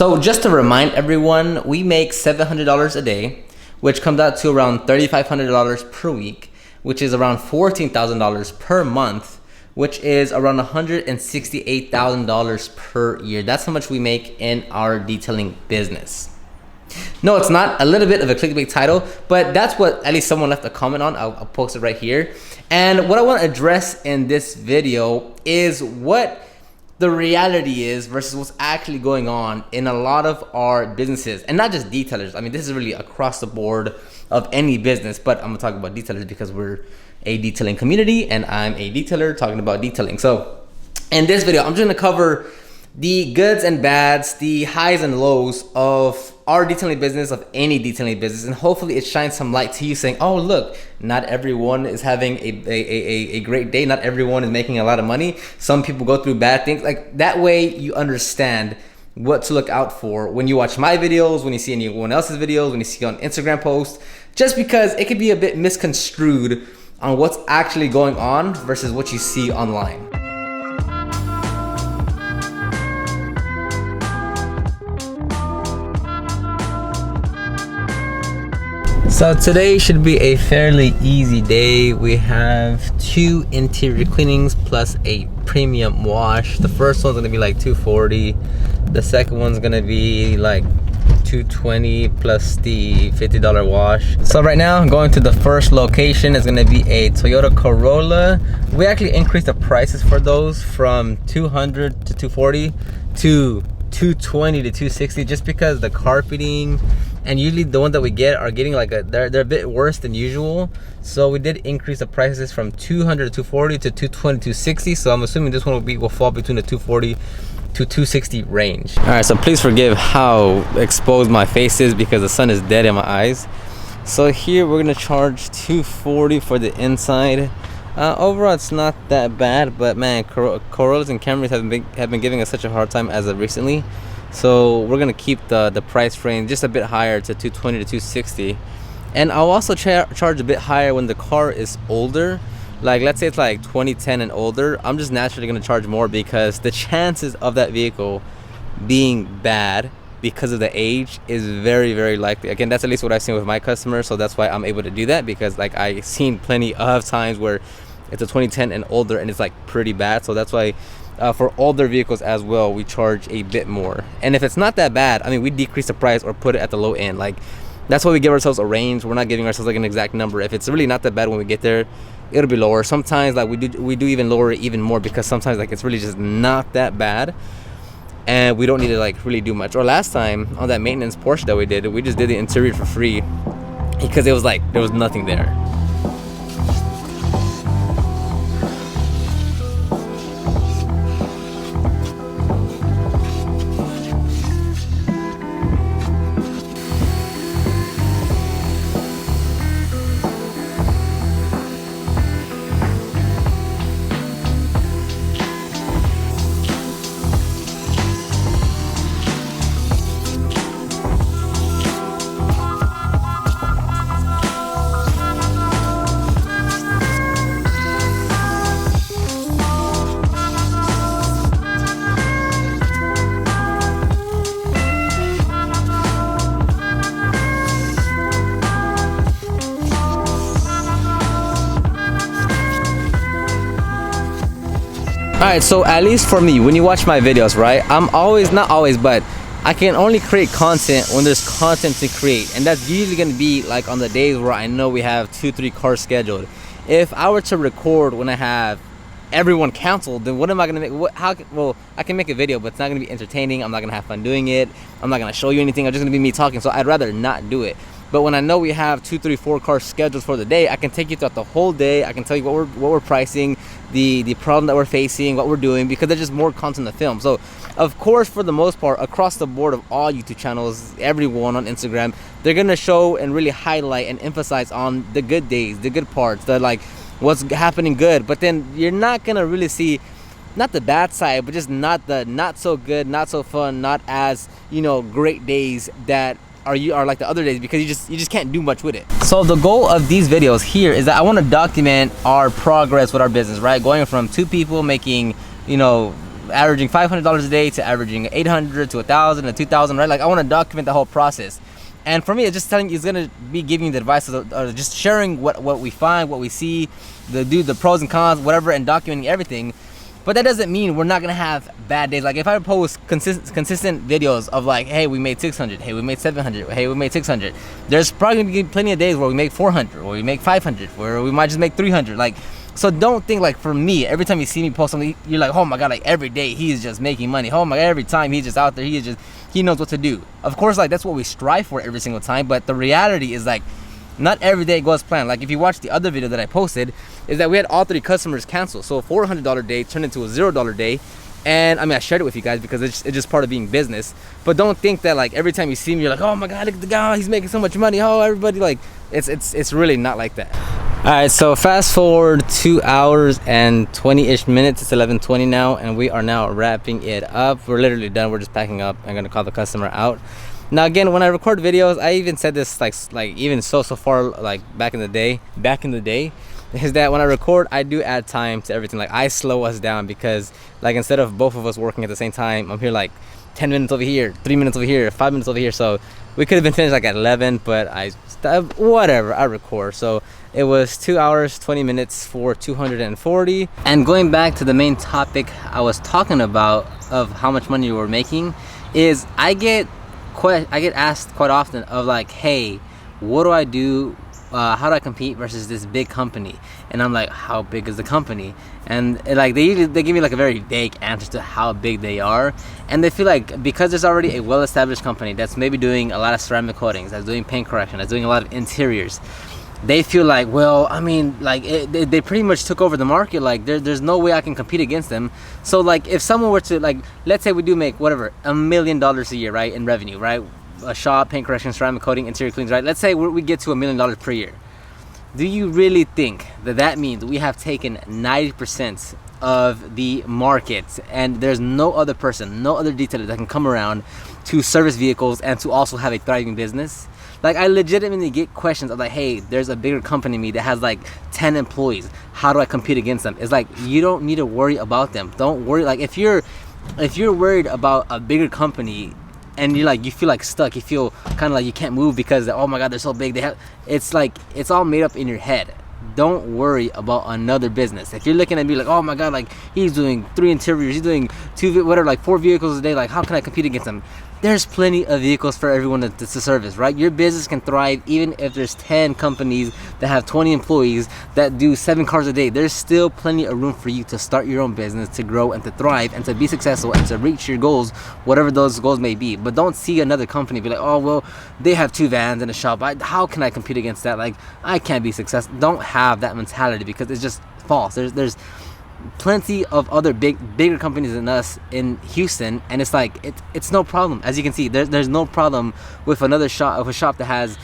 So just to remind everyone, we make $700 a day, which comes out to around $3,500 per week, which is around $14,000 per month, which is around $168,000 per year. That's how much we make in our detailing business. No, it's not a little bit of a clickbait title, but that's what at least someone left a comment on. I'll post it right here. And what I want to address in this video is what the reality is versus what's actually going on in a lot of our businesses, and not just detailers. I mean, this is really across the board of any business, but I'm gonna talk about detailers because we're a detailing community and I'm a detailer talking about detailing. So in this video, I'm just gonna cover the goods and bads, the highs and lows of our detailing business, of any detailing business, and hopefully it shines some light to you saying, oh look, not everyone is having a great day, not everyone is making a lot of money, some people go through bad things. Like that way you understand what to look out for when you watch my videos, when you see anyone else's videos, when you see on Instagram posts, just because it could be a bit misconstrued on what's actually going on versus what you see online. So today should be a fairly easy day. We have 2 interior cleanings plus a premium wash. The first one's gonna be like $240. The second one's gonna be like $220 plus the $50 wash. So right now I'm going to the first location. It's gonna be a Toyota Corolla. We actually increased the prices for those from $200 to $240 to $220 to $260 just because the carpeting and usually the ones that we get are getting like they're a bit worse than usual. So we did increase the prices from $200 to $240 to $220 to $260. So I'm assuming this one will fall between the $240 to $260 range. All right, so please forgive how exposed my face is because the sun is dead in my eyes. So here we're gonna charge $240 for the inside. Overall it's not that bad, but man, Corollas and Camrys have been giving us such a hard time as of recently. So we're gonna keep the price range just a bit higher to $220 to $260, and I'll also charge a bit higher when the car is older. Like let's say it's like 2010 and older, I'm just naturally gonna charge more because the chances of that vehicle being bad because of the age is very, very likely. Again, that's at least what I've seen with my customers, so that's why I'm able to do that, because like I've seen plenty of times where it's a 2010 and older and it's like pretty bad. So that's why for older vehicles as well, we charge a bit more. And if it's not that bad, I mean, we decrease the price or put it at the low end. Like that's why we give ourselves a range. We're not giving ourselves like an exact number. If it's really not that bad when we get there, it'll be lower. Sometimes like we do even lower it even more because sometimes like it's really just not that bad and we don't need to like really do much. Or last time on that maintenance Porsche that we just did the interior for free because it was like there was nothing there. Alright, so at least for me, when you watch my videos, right, I'm always, not always, but I can only create content when there's content to create, and that's usually going to be like on the days where I know we have 2-3 cars scheduled. If I were to record when I have everyone canceled, then what am I going to make? Well, I can make a video, but it's not going to be entertaining. I'm not going to have fun doing it. I'm not going to show you anything. I'm just going to be me talking, so I'd rather not do it. But when I know we have 2, 3, 4 cars scheduled for the day, I can take you throughout the whole day. I can tell you what we're pricing, the problem that we're facing, what we're doing, because there's just more content to film. So of course, for the most part, across the board of all YouTube channels, everyone on Instagram, they're gonna show and really highlight and emphasize on the good days, the good parts, the like what's happening good. But then you're not gonna really see not the bad side, but just not the not so good, not so fun, not as, you know, great days that are like the other days, because you just can't do much with it. So the goal of these videos here is that I want to document our progress with our business, right? Going from 2 people making, you know, averaging $500 a day to averaging 800 to 1,000 to 2,000, right? Like I want to document the whole process. And for me, it's just telling you, it's gonna be giving you the advice, just sharing what we find, what we see, the pros and cons, whatever, and documenting everything. But that doesn't mean we're not gonna have bad days. Like if I post consistent videos of like, hey, we made 600, hey, we made 700, hey, we made 600. There's probably gonna be plenty of days where we make 400, or we make 500, where we might just make 300. Like, so don't think like, for me, every time you see me post something, you're like, oh my god, like every day he's just making money. Oh my god, every time he's just out there, he knows what to do. Of course, like that's what we strive for every single time. But the reality is like, not every day goes planned. Like if you watch the other video that I posted, is that we had all 3 customers cancel. So a $400 day turned into a $0 day. And I mean, I shared it with you guys because it's just part of being business. But don't think that like every time you see me, you're like, oh my god, look at the guy, he's making so much money. Oh, everybody, like it's really not like that. All right, so fast forward 2 hours and 20-ish minutes. It's 11:20 now, and we are now wrapping it up. We're literally done. We're just packing up. I'm gonna call the customer out. Now again, when I record videos, I even said this like even so far, like back in the day, is that when I record, I do add time to everything. Like I slow us down because like instead of both of us working at the same time, I'm here like 10 minutes over here, 3 minutes over here, 5 minutes over here. So we could have been finished like at 11, but whatever, I record. So it was 2 hours 20 minutes for 240. And going back to the main topic I was talking about of how much money we're making, is I get asked quite often of like, hey, what do I do, how do I compete versus this big company? And I'm like, how big is the company? And like they give me like a very vague answer to how big they are, and they feel like because there's already a well-established company that's maybe doing a lot of ceramic coatings, that's doing paint correction, that's doing a lot of interiors, they feel like, well, I mean, like they pretty much took over the market. Like there's no way I can compete against them. So like if someone were to, like, let's say we do make whatever $1 million a year, right, in revenue, right, a shop, paint correction, ceramic coating, interior cleans, right, let's say we get to $1 million per year. Do you really think that means we have taken 90% of the market and there's no other person, no other detailer that can come around to service vehicles and to also have a thriving business? Like I legitimately get questions of like, hey, there's a bigger company than me that has like 10 employees. How do I compete against them? It's like, you don't need to worry about them. Don't worry. Like if you're worried about a bigger company and you feel like stuck, you feel kind of like you can't move because, oh my god, they're so big, it's like, it's all made up in your head. Don't worry about another business. If you're looking at me like, oh my god, like he's doing 3 interiors, he's doing 4 vehicles a day, like how can I compete against him? There's plenty of vehicles for everyone to service, right? Your business can thrive even if there's 10 companies that have 20 employees that do 7 cars a day. There's still plenty of room for you to start your own business, to grow and to thrive and to be successful and to reach your goals, whatever those goals may be. But don't see another company be like, oh well, they have 2 vans in a shop, how can I compete against that? Like I can't be successful. Don't have that mentality because it's just false. There's plenty of other bigger companies than us in Houston, and it's like it's no problem. As you can see, there's no problem with another shop, a shop that has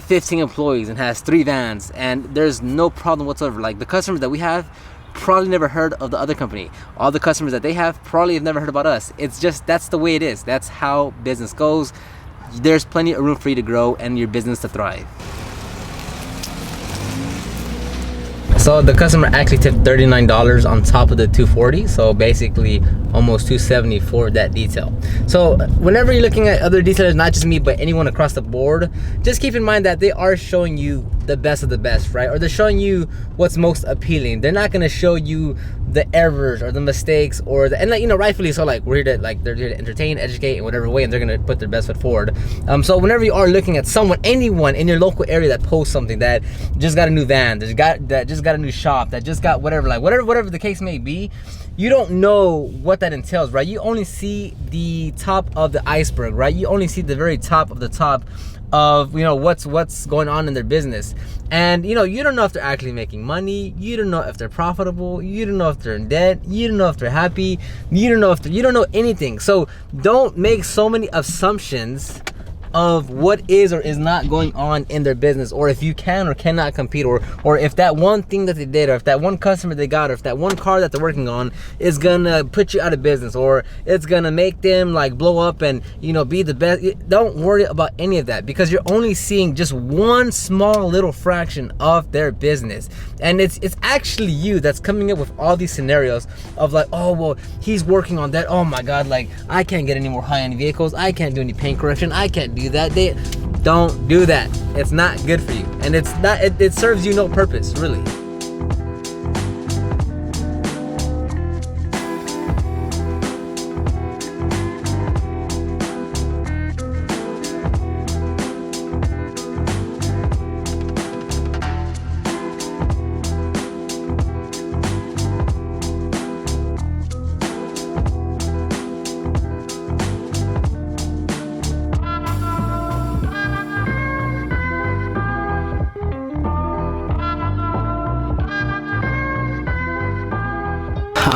15 employees and has 3 vans, and there's no problem whatsoever. Like the customers that we have probably never heard of the other company. All the customers that they have probably have never heard about us. It's just, that's the way it is. That's how business goes. There's plenty of room for you to grow and your business to thrive. So the customer actually tipped $39 on top of the $240, so basically almost $270 for that detail. So whenever you're looking at other detailers, not just me but anyone across the board, just keep in mind that they are showing you the best of the best, right? Or they're showing you what's most appealing. They're not going to show you the errors or the mistakes or the, and like, you know, rightfully so. Like we're here to, like, they're here to entertain, educate in whatever way, and they're going to put their best foot forward. So whenever you are looking at someone, anyone in your local area that posts something, that just got a new van, that just got a new shop, that just got whatever, like whatever the case may be, you don't know what that entails, right? You only see the top of the iceberg, right? You only see the very top of the top of, you know, what's going on in their business. And, you know, you don't know if they're actually making money. You don't know if they're profitable. You don't know if they're in debt. You don't know if they're happy. You don't know anything. So don't make so many assumptions of what is or is not going on in their business, or if you can or cannot compete, or if that one thing that they did, or if that one customer they got, or if that one car that they're working on is gonna put you out of business, or it's gonna make them like blow up and, you know, be the best. Don't worry about any of that, because you're only seeing just one small little fraction of their business. And it's actually you that's coming up with all these scenarios of like, oh well, he's working on that, oh my god, like I can't get any more high-end vehicles, I can't do any paint correction, I can't do that. They don't do that. It's not good for you, and it's not, it serves you no purpose, really.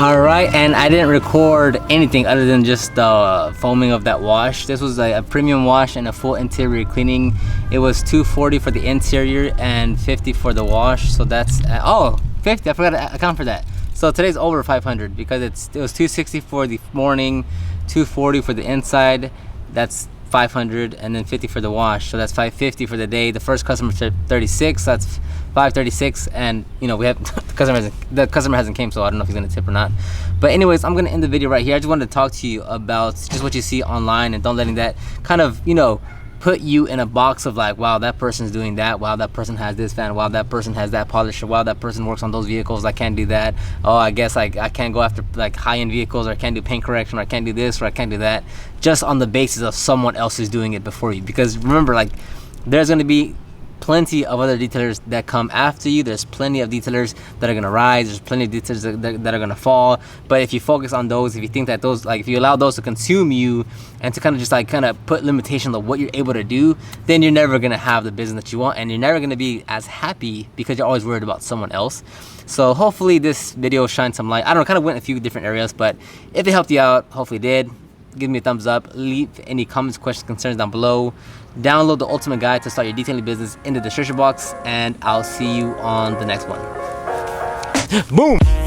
All right, and I didn't record anything other than just the foaming of that wash. This was a premium wash and a full interior cleaning. It was $240 for the interior and $50 for the wash. So that's oh, $50. I forgot to account for that. So today's over $500 because it was $260 for the morning, $240 for the inside. That's $500, and then $50 for the wash. So that's $550 for the day. The first customer said 36. So that's $536, and you know, we have the customer hasn't came, so I don't know if he's gonna tip or not. But anyways, I'm gonna end the video right here. I just wanted to talk to you about just what you see online, and don't letting that kind of, you know, put you in a box of like, wow, that person's doing that, wow, that person has this fan, wow, that person has that polisher, wow, that person works on those vehicles, I can't do that. Oh, I guess like I can't go after like high-end vehicles, or I can't do paint correction, or I can't do this, or I can't do that, just on the basis of someone else is doing it before you. Because remember, like, there's going to be plenty of other detailers that come after you. There's plenty of detailers that are going to rise, there's plenty of detailers that are going to fall. But if you focus on those, if you think that those, like, if you allow those to consume you and to kind of just like kind of put limitations on what you're able to do, then you're never going to have the business that you want, and you're never going to be as happy because you're always worried about someone else. So hopefully this video shines some light. I don't know, kind of went in a few different areas, but if it helped you out, hopefully it did. Give me a thumbs up, leave any comments, questions, concerns down below. Download the ultimate guide to start your detailing business in the description box, and I'll see you on the next one. Boom!